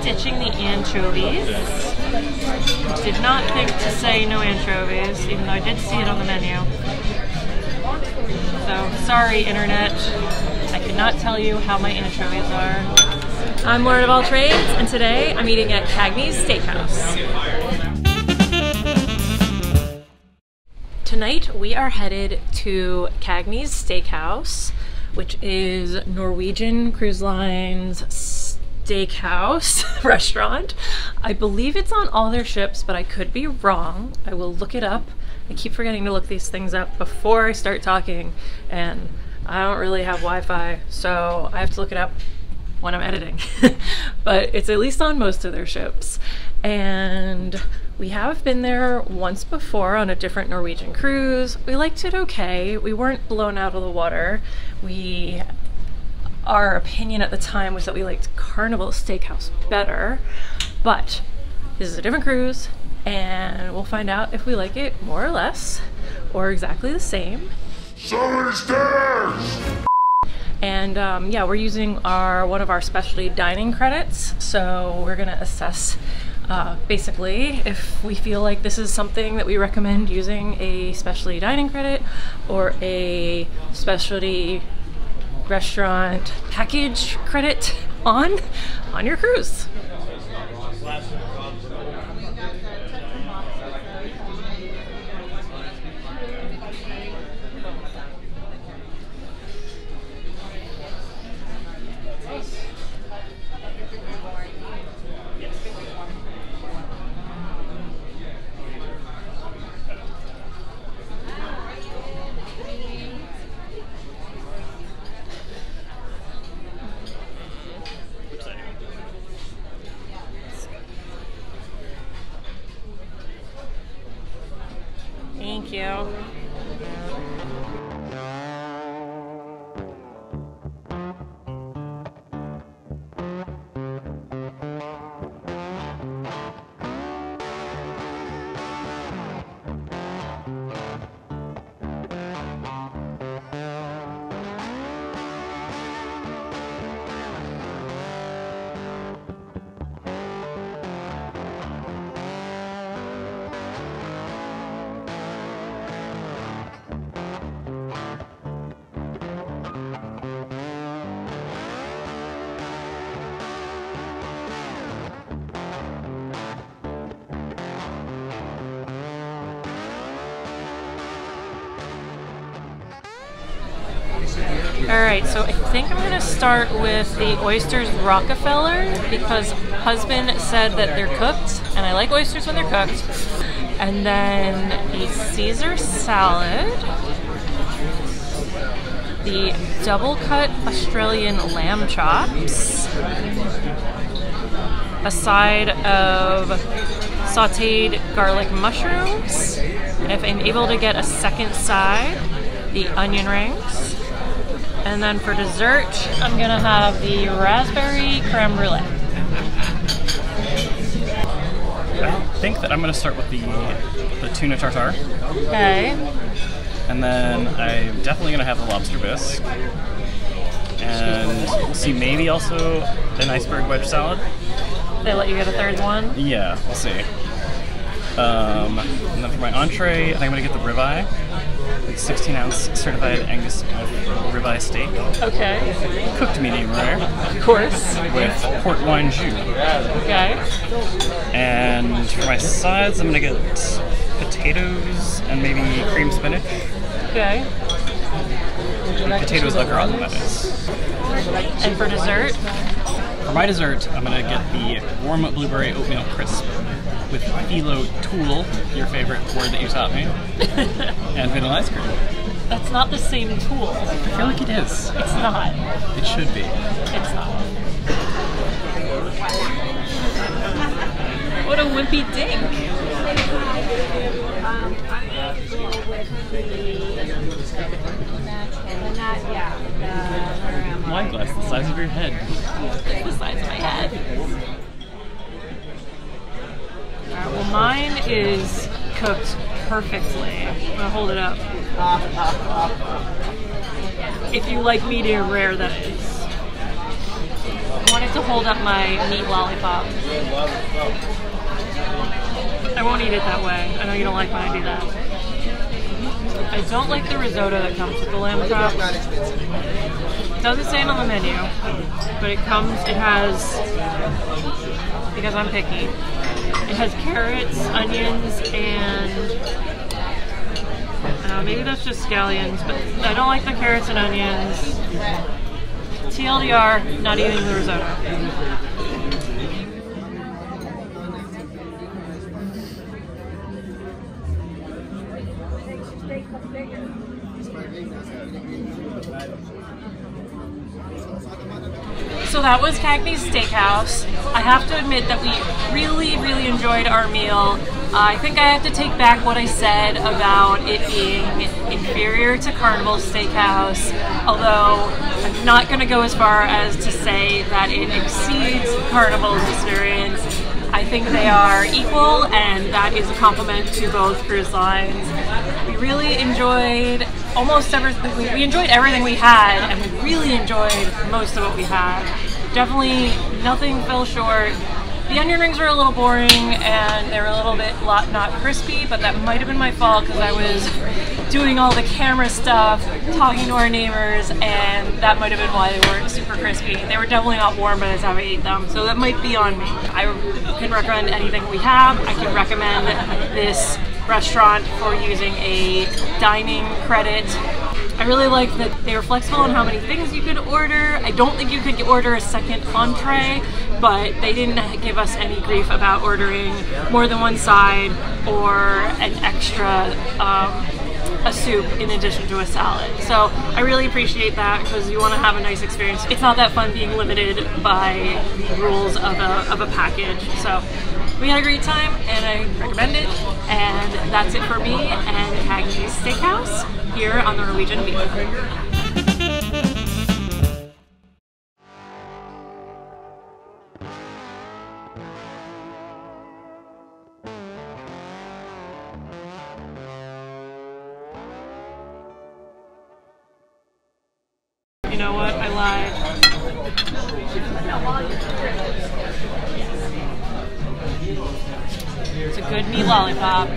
ditching the anchovies. Did not think to say no anchovies, even though I did see it on the menu. So, sorry internet, I could not tell you how my anchovies are. I'm Lord of all trades, and today I'm eating at Cagney's Steakhouse. Tonight we are headed to Cagney's Steakhouse, which is Norwegian Cruise Line's steakhouse restaurant. I believe it's on all their ships, but I could be wrong. I will look it up. I keep forgetting to look these things up before I start talking, and I don't really have Wi-Fi, so I have to look it up when I'm editing. But it's at least on most of their ships. And we have been there once before on a different Norwegian cruise. We liked it okay. We weren't blown out of the water. Our opinion at the time was that we liked Carnival Steakhouse better, but this is a different cruise, and we'll find out if we like it more or less, or exactly the same. So stairs! And yeah, we're using one of our specialty dining credits, so we're gonna assess basically if we feel like this is something that we recommend using a specialty dining credit or a specialty restaurant package credit on your cruise. Thank you. Alright, so I think I'm going to start with the oysters Rockefeller because husband said that they're cooked, and I like oysters when they're cooked. And then a Caesar salad, the double cut Australian lamb chops, a side of sauteed garlic mushrooms, and if I'm able to get a second side, the onion rings. And then for dessert, I'm gonna have the raspberry creme brulee. I think that I'm gonna start with the tuna tartare. Okay. And then I'm definitely gonna have the lobster bisque. And we'll see, maybe also an iceberg wedge salad. They let you get a third one? Yeah, we'll see. And then for my entree, I think I'm gonna get the ribeye. It's 16-ounce certified Angus ribeye steak. Okay. Cooked medium rare. Of course. With port wine jus. Okay. And for my sides, I'm gonna get potatoes and maybe cream spinach. Okay. And potatoes au gratin, that is. And for dessert? For my dessert, I'm gonna get the warm blueberry oatmeal crisp with phyllo tool, your favorite word that you taught me, and vanilla ice cream. That's not the same tool. I feel like it is. It's not. It should be. It's not. What a wimpy dink. Wine glass the size of your head. The size of my head. Alright, well mine is cooked perfectly. I'm gonna hold it up. If you like medium rare, that is. I wanted to hold up my meat lollipop. I won't eat it that way. I know you don't like when I do that. I don't like the risotto that comes with the lamb chops. It doesn't say it on the menu, but it has, because I'm picky, it has carrots, onions, and maybe that's just scallions, but I don't like the carrots and onions. TLDR, not eating the risotto. So that was Cagney's Steakhouse. I have to admit that we really, really enjoyed our meal. I think I have to take back what I said about it being inferior to Carnival Steakhouse, although I'm not going to go as far as to say that it exceeds Carnival's experience. I think they are equal, and that is a compliment to both cruise lines. We really enjoyed almost everything. We enjoyed everything we had, and we really enjoyed most of what we had. Definitely nothing fell short. The onion rings were a little boring, and they were a little bit not crispy, but that might have been my fault because I was doing all the camera stuff, talking to our neighbors, and that might have been why they weren't super crispy. They were definitely not warm by the time I ate them, so that might be on me. I can recommend anything we have. I can recommend this restaurant for using a dining credit. I really like that they were flexible on how many things you could order. I don't think you could order a second entree, but they didn't give us any grief about ordering more than one side or an extra a soup in addition to a salad. So I really appreciate that because you want to have a nice experience. It's not that fun being limited by rules of a package. So we had a great time and I recommend it. And that's it for me and Cagney's Steakhouse here on the Norwegian Viva. You know what? I lied. It's a good meat lollipop.